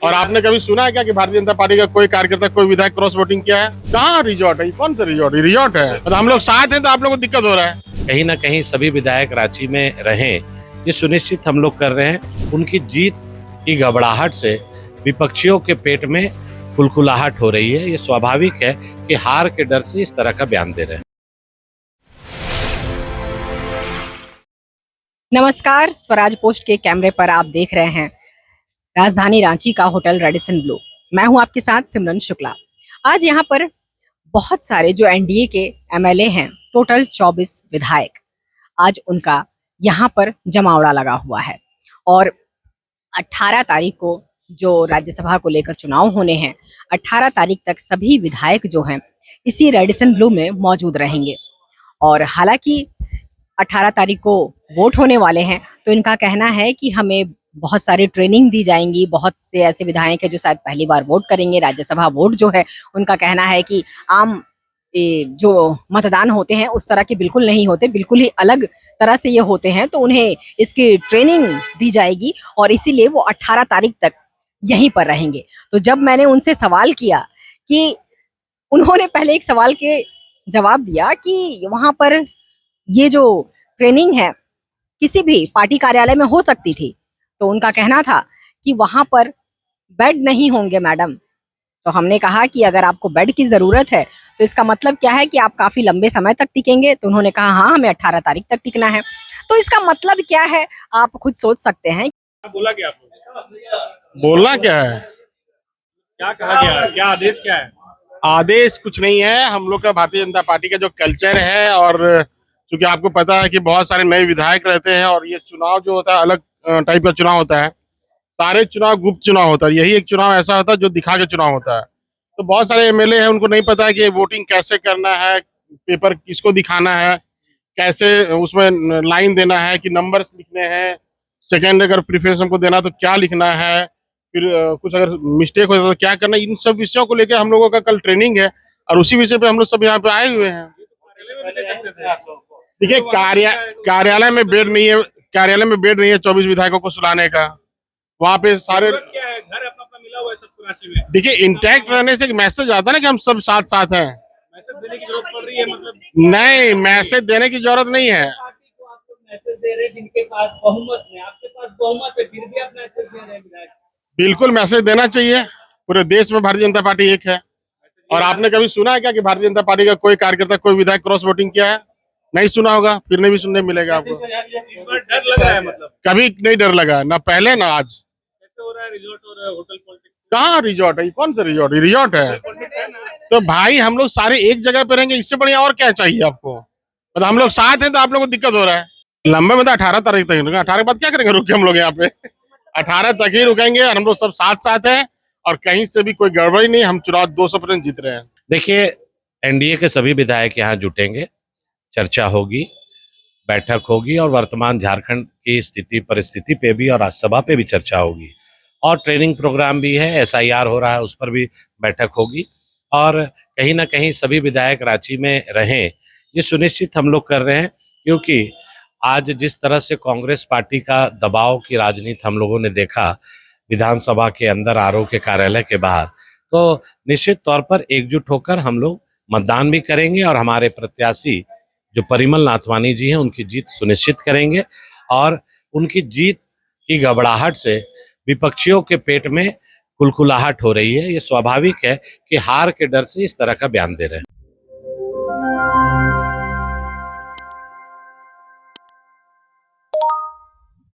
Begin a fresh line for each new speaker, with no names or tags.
और आपने कभी सुना है क्या कि भारतीय जनता पार्टी का कोई कार्यकर्ता कोई विधायक क्रॉस वोटिंग किया है? कहाँ रिजॉर्ट है? कौन सा रिजॉर्ट? रिजॉर्ट है मतलब हम लोग साथ हैं तो आप लोगों को दिक्कत हो रहा है।
कहीं ना कहीं सभी विधायक रांची में रहें, ये सुनिश्चित हम लोग कर रहे हैं। उनकी जीत की घबराहट से विपक्षियों के पेट में कुलकुलाहट हो रही है। ये स्वाभाविक है कि हार के डर से इस तरह का बयान दे रहे हैं।
नमस्कार, स्वराज पोस्ट के कैमरे पर आप देख रहे हैं राजधानी रांची का होटल रेडिसन ब्लू। मैं हूं आपके साथ सिमरन शुक्ला। आज यहां पर बहुत सारे जो एनडीए के एमएलए हैं, टोटल 24 विधायक, आज उनका यहां पर जमावड़ा लगा हुआ है और 18 तारीख को जो राज्यसभा को लेकर चुनाव होने हैं, 18 तारीख तक सभी विधायक जो हैं इसी रेडिसन ब्लू में मौजूद रहेंगे। और हालांकि 18 तारीख को वोट होने वाले हैं, तो इनका कहना है कि हमें बहुत सारी ट्रेनिंग दी जाएंगी। बहुत से ऐसे विधायक हैं जो शायद पहली बार वोट करेंगे। राज्यसभा वोट जो है उनका कहना है कि आम जो मतदान होते हैं उस तरह के बिल्कुल नहीं होते, बिल्कुल ही अलग तरह से ये होते हैं, तो उन्हें इसकी ट्रेनिंग दी जाएगी और इसीलिए वो 18 तारीख तक यहीं पर रहेंगे। तो जब मैंने उनसे सवाल किया कि उन्होंने पहले एक सवाल के जवाब दिया कि वहाँ पर ये जो ट्रेनिंग है किसी भी पार्टी कार्यालय में हो सकती थी, तो उनका कहना था कि वहां पर बेड नहीं होंगे मैडम। तो हमने कहा कि अगर आपको बेड की जरूरत है तो इसका मतलब क्या है कि आप काफी लंबे समय तक टिकेंगे? तो उन्होंने कहा हाँ, हमें 18 तारीख तक टिकना है। तो इसका मतलब क्या है आप खुद सोच सकते हैं।
बोला क्या बोलना क्या है,
क्या कहा गया, क्या आदेश क्या है?
आदेश कुछ नहीं है। हम लोग का भारतीय जनता पार्टी का जो कल्चर है, और चूंकि आपको पता है कि बहुत सारे नए विधायक रहते हैं और ये चुनाव जो होता है अलग टाइप का चुनाव होता है। सारे चुनाव गुप्त चुनाव होता है, यही एक चुनाव ऐसा होता है जो दिखा के चुनाव होता है। तो बहुत सारे एमएलए हैं, उनको नहीं पता है कि वोटिंग कैसे करना है, पेपर किसको दिखाना है, कैसे उसमें लाइन देना है, कि नंबर लिखने हैं, सेकेंड अगर प्रीफरेंस हमको देना तो क्या लिखना है, फिर कुछ अगर मिस्टेक हो जाता तो क्या करना। इन सब विषयों को लेकर हम लोगों का कल ट्रेनिंग है और उसी विषय पे हम लोग सब यहाँ पे आए हुए हैं। देखिए, कार्यालय में बेड नहीं है, कार्यालय में बेड नहीं है 24 विधायकों को सुलाने का। वहाँ पे सारे
क्या है, घर अपना मिला हुआ है सबको रांची में।
देखिए, इंटैक्ट रहने से एक मैसेज आता है ना कि हम सब साथ साथ हैं।
मैसेज देने की जरूरत पड़ रही है, मतलब
नहीं, मैसेज देने की जरूरत नहीं है।
पार्टी को आपको मैसेज दे रहे हैं जिनके पास बहुमत है, आपके पास बहुमत है, फिर भी आप मैसेज दे रहे हैं विधायक।
बिल्कुल मैसेज देना चाहिए। पूरे देश में भारतीय जनता पार्टी एक है। और आपने कभी सुना है क्या कि भारतीय जनता पार्टी का कोई कार्यकर्ता कोई विधायक क्रॉस वोटिंग किया है? नहीं सुना होगा, फिर नहीं भी सुनने मिलेगा आपको।
इस बार डर लग रहा है, मतलब
कभी नहीं डर लगा, ना पहले ना आज।
कैसे हो रहा है रिजॉर्ट और होटल पॉलिटिक्स?
कहाँ रिजॉर्ट है? कौन सा रिजॉर्ट? रिजॉर्ट है तो भाई हम लोग सारे एक जगह पे रहेंगे, इससे बढ़िया और क्या चाहिए आपको? मतलब हम लोग साथ हैं तो आप लोगों को दिक्कत हो रहा है। लंबे में तो 18 तारीख तक, 18 के बाद क्या करेंगे? रुके हम लोग यहाँ पे 18 तक ही रुकेंगे और हम लोग सब साथ साथ हैं और कहीं से भी कोई गड़बड़ी नहीं। हम चुनाव 200% जीत रहे हैं।
देखिए, एनडीए के सभी विधायक यहाँ जुटेंगे, चर्चा होगी, बैठक होगी और वर्तमान झारखंड की स्थिति परिस्थिति पे भी और राज्यसभा पे भी चर्चा होगी। और ट्रेनिंग प्रोग्राम भी है, एसआईआर हो रहा है, उस पर भी बैठक होगी। और कहीं ना कहीं सभी विधायक रांची में रहें, ये सुनिश्चित हम लोग कर रहे हैं। क्योंकि आज जिस तरह से कांग्रेस पार्टी का दबाव की राजनीति हम लोगों ने देखा विधानसभा के अंदर, आरओ के कार्यालय के बाहर, तो निश्चित तौर पर एकजुट होकर हम लोग मतदान भी करेंगे और हमारे प्रत्याशी जो परिमल नाथवानी जी हैं उनकी जीत सुनिश्चित करेंगे। और उनकी जीत की घबराहट से विपक्षियों के पेट में कुलकुलाहट हो रही है। ये स्वाभाविक है कि हार के डर से इस तरह का बयान दे रहे हैं।